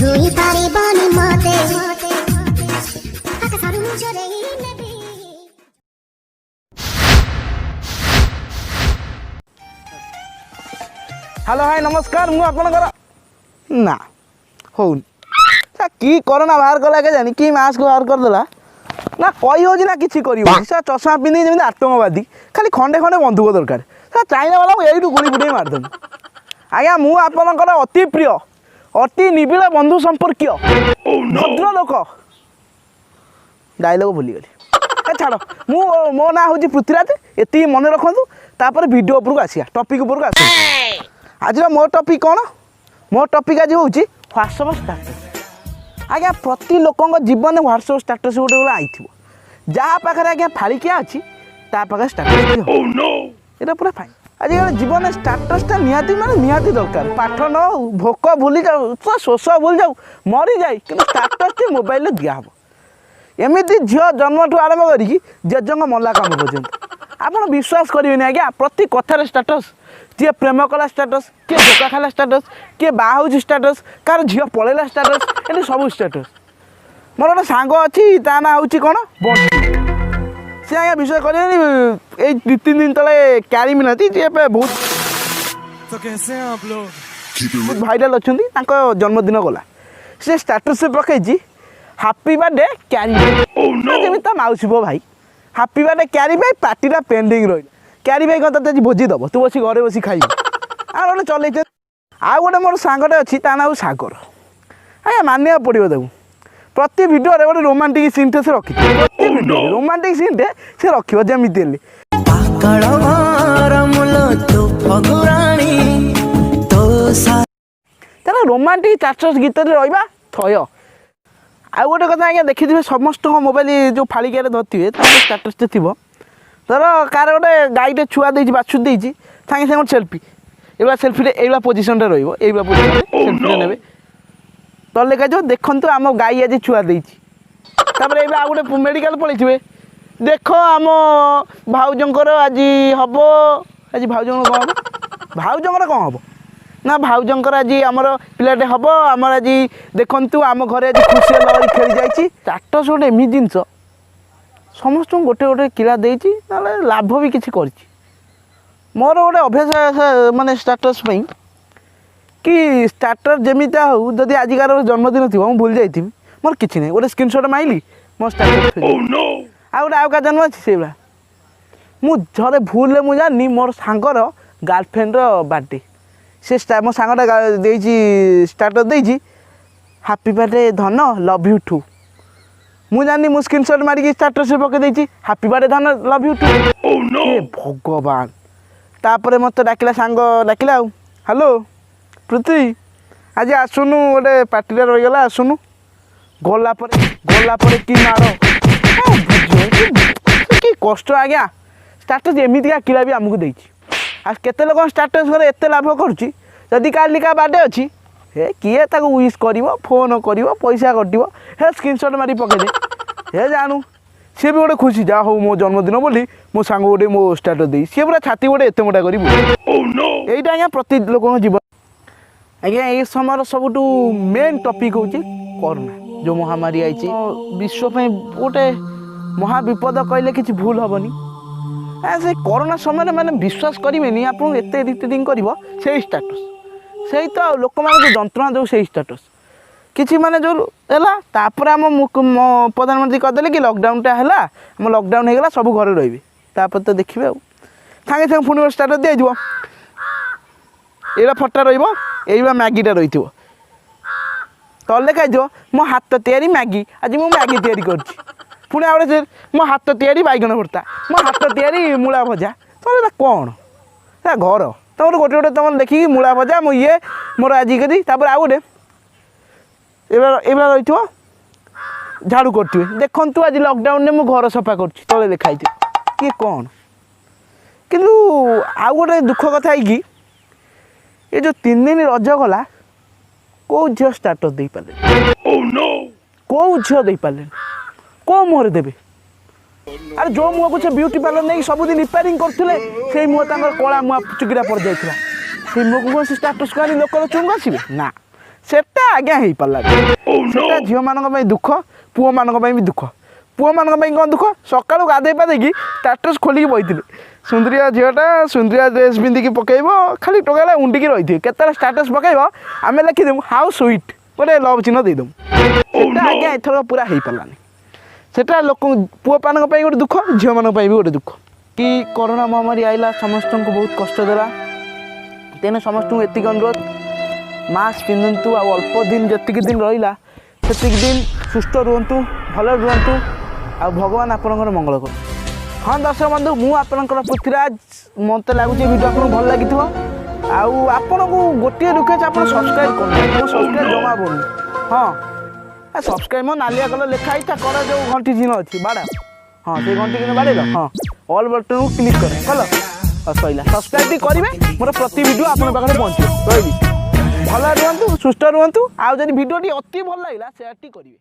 छुई पारिबनी मते hello hi नमस्कार मु आपनकर ना हो कि कोरोना बाहर कला के जानी कि मास्क बाहर कर देला ना कही हो ना किसी कर चषमा पिंधि जमी आतंकवादी खाली खंडे खंडे बंधुक दरकार चाइना वाला यू गुड़ी गुड़ी मारदेमु आज्ञा मु आपनकर अति प्रिय अति निबिड़ बंधु संपर्क भद्र लोक डायलॉग भूलीगली छाड़ मु मो ना हूँ पृथ्वीराज ये मन रखु तापर वीडियो उपरको आसिया टॉपिक उपरको आस आज मो टॉपिक कौन मो टॉपिक आज हूँ व्हाट्सएप स्टेटस आज्ञा प्रति लोक जीवन व्हाट्सएप स्टेटस गोटे गोटे आई जहाँ पाखे आज्ञा फाड़िकिया अच्छी पाखे स्टेटस ये पूरा फाइन आजिकल जीवन स्टेटसटा निहाती माने निहाती दरकार पाठ न हो भोक भूली जाऊ तो शोष भूली जाऊ मरी जाए कि स्टेटस मोबाइल दिहब एमती झील जन्म आरंभ करी जेजंग मला काम पर्यंत आप विश्वास करेंगे आज्ञा प्रति कथार स्टेटस किए प्रेम कला स्टेटस किए धोका खाला स्टेटस किए बाहर स्टेटस कार झील पलैला स्टेटस ये सब स्टेटस मोर गोटे सांग अच्छी ता ना हूँ कौन बंटी सी आज्ञा विश्वास करें दु तीन दिन तले क्यारी मिलती जी बहुत तो कैसे हैं आप लोग भाइराल अच्छा जन्मदिन गला से स्टेटस पकई हापी बर्थडे क्यारी जमी ता मौसी पो भाई हापी बर्थडे क्यारी भाई पार्टीटा पेंडिंग रही क्यारी भाई कत भोजी दब तू बस घरे बस खाई आ गोटे चल आ गोटे मोर सांगटे अच्छी ता ना सागर आज्ञा मानिया पड़ो देखो प्रति भिडियो गोटे रोमांटिक सीन से रखी प्रति भिडियो रोमांटिक सीन से रखियो जमीती तेना रोमांटिक स्टेटस गीत रहा थय आ गोटे कथा आज्ञा देखिए समस्त मोबाइल जो फाड़िकिया धरते स्टेटस थी धर कार गोटे गाईटे छुआ देती बाछुरी देती सागे सागे सेल्फी ये सेल्फी ये पोजिशन रही सेल्फी ने तल लेखा जो देखु आम गाई आज छुआ देती ये गोटे मेडिकल पलैथे देख आम भाउजंकर आज हम आज भाउजंकर कौन हम भाउजंकर कौन हम ना भाउजंकर आज आमर पिलाटे हम आमर आज देखु आम घर आज खुशी लहरी खेली जाइए स्टेटस गोटे एमि जिनस समस्त गोटे गोटे किला देती लाभ भी किसी कर मोर गोटे अभ्यास माने स्टेटस कि स्टार्टर जमीता हो जदि आजिकार जन्मदिन थी मुझे भूल जाइए मोर किसी ना गोटे स्क्रीनशॉट माइली मो स्टार्टर आ गोटे आउ जन्म अच्छी से मुझे भूल मुझे जानी मोर सांगर गर्लफ्रेंड बर्थडे से मो सांगटा स्टार्टर देती हापी बर्थडे धन लव यू टू मुझे जानी मुझे स्क्रीनशॉट मारिकी स्टार्टर से पकई हापी बर्थडे धन लव यू टू भगवान तापर मत डाकिला सांग डाकिला हेलो पृथ्वी आज आसुनु गोटे पार्टी रहीगला आसुनु गला कि माड़ कि कष्ट आज्ञा स्टेटस एमतीका किला भी आमको देती आ केते लोक स्टेटस घरे एत लाभ करुँची काली का बर्थडे अच्छी हे किए ताको विश कर फोन कर पैसा कटो हे स्क्रीनशॉट मारी पकईदे हे जानू सी भी गोटे खुशी जा हो मो जन्मदिन बोली मो सांग गोटे मो स्टेटस दे सी पूरा छाती गोटे एत मोटा कर यहीटा आज्ञा प्रति लोक जीवन आज्ञा ये समय सब मेन टॉपिक हूँ कोरोना जो महामारी आई विश्व गोटे महाविपद कहले कि भूल हेनी से कोरोना समय मैंने विश्वास करेंगे आप इरिटेटिंग कर स्टेटस से तो लोक मान जंत्रणा जो से स्टेटस किसी माने जो है आम प्रधानमंत्री कहदे कि लॉकडाउनटा है आम लॉकडाउन होगा सब घर रे तो देखिए सागे सागे पुणी स्टेटस दिया ये फटा रही मैगीटा रही तल लिखा मो हाथ तैयारी मैगी आज मुझे मैगी तैयारी करुँची आउे मो हाथ तैयारी बैगन भर्ता मो हाथ तैयारी मूला भजा तुम कौन घर तुम गोटे गोटे तुम देखिए मूला भजा मो ये मोर आज करी आउ गोटे एवं रही झाड़ू करुवे देखु आज लॉकडाउन में घर सफा करुँच तले लिखाई किए कौन किंतु आउ गोटे दुख कथा है ये जो 3 दिन रज गला कौ झील स्टाटस दे पारे कौ झील दे पारे कौ मुहर देवे अरे जो मुह को ब्यूटी पार्लर नहीं सबुदिन रिपेयरिंग करते से मुह कला मुआ चुकीटा पड़ जाता से मुह को स्टाटस कहानी लोक चुंग आसवे ना सेटा आज्ञा हो पारा सेटा झील मान दुख पुओ मान भी दुख पुओ मान कौन दुख सकालू गाधे पाधे स्टाटस खोलिक बही सुंदरिया झीलटा सुंदरिया ड्रेस पिंधिकी पकईब खाली टोकाला उंडिकी रही केतटा स्टाटस पकईब आम लिखिदेमु हाउ स्वीट गोटे लव चिन्ह देदेमु आज्ञा एथर पूरा हो पारानी सेटा लोक पुओ मान गोटे दुख झील मान भी गोटे दुख कि कोरोना महामारी आइला समस्त को बहुत कष्ट देला तेणु समस्त एतिक अनुरोध मास्क पिंधतु आ अल्प दिन जी दिन रहा से दिन सुस्थ रुहतु भल रुहतु आ भगवान आपंकर मंगल कर। हाँ दर्शक बंधु मु आपंकर पृथ्वीराज मत लगुच वीडियो आपको भल लगी आपन को गोटे रिक्वेस्ट आप सब्सक्राइब कर सब्सक्राइब जमा पड़ूनी हाँ सब्सक्राइब मो नालिया कलर लिखाई कर जो घंटी चिन्ह अच्छी बाड़ा हाँ से घंटी चिन्ह बाड़े हाँ ऑल बटन को क्लिक कर भल सैला सब्सक्राइब भी करेंगे मोर प्रति वीडियो आपन पाखे पहुँचे रही भल रुहतु सुस्थ रुहतु आउ जब वीडियो अति भल लगे शेयर करेंगे।